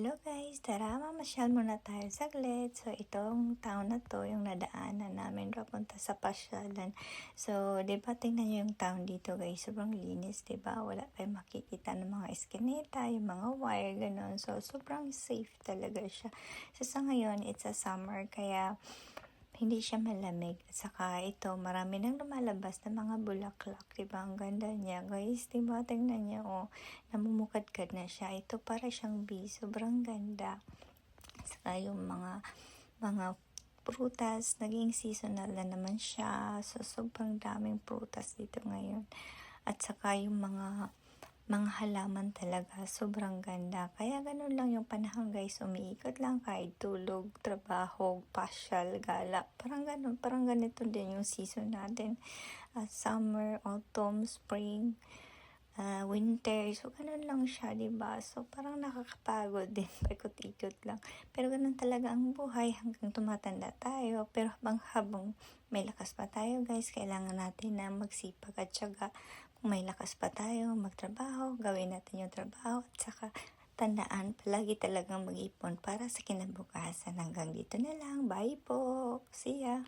Hello guys, tara mamasyal muna tayo saglit. So itong town na to, yung nadaanan namin papunta sa pasyalan. So, 'di ba tingnan niyo yung town dito guys, sobrang linis, 'di ba? Wala kayong makikita ng mga eskinita, yung mga wire ganun. So, sobrang safe talaga siya. So, sa ngayon, it's a summer kaya hindi siya malamig. At saka ito, marami nang lumalabas na mga bulaklak. Diba? Ang ganda niya. Guys, diba? Tingnan niya, oh. Namumukadkad na siya. Ito para siyang bee. Sobrang ganda. At saka yung mga prutas, naging seasonal na naman siya. So, sobrang daming prutas dito ngayon. At saka yung mga halaman talaga, sobrang ganda. Kaya ganun lang yung panahon guys, umiikot lang kahit tulog, trabaho, pasyal, gala. Parang ganun, parang ganito din yung season natin. Summer, autumn, spring, winter. So, ganun lang siya, diba? So, parang nakakapagod din, paikot-ikot lang. Pero ganun talaga ang buhay hanggang tumatanda tayo. Pero habang may lakas pa tayo, guys, kailangan natin na magsipag at syaga. Kung may lakas pa tayo, magtrabaho, gawin natin yung trabaho. At saka, tandaan, palagi talagang mag-ipon para sa kinabukasan. Hanggang dito na lang. Bye po! See ya!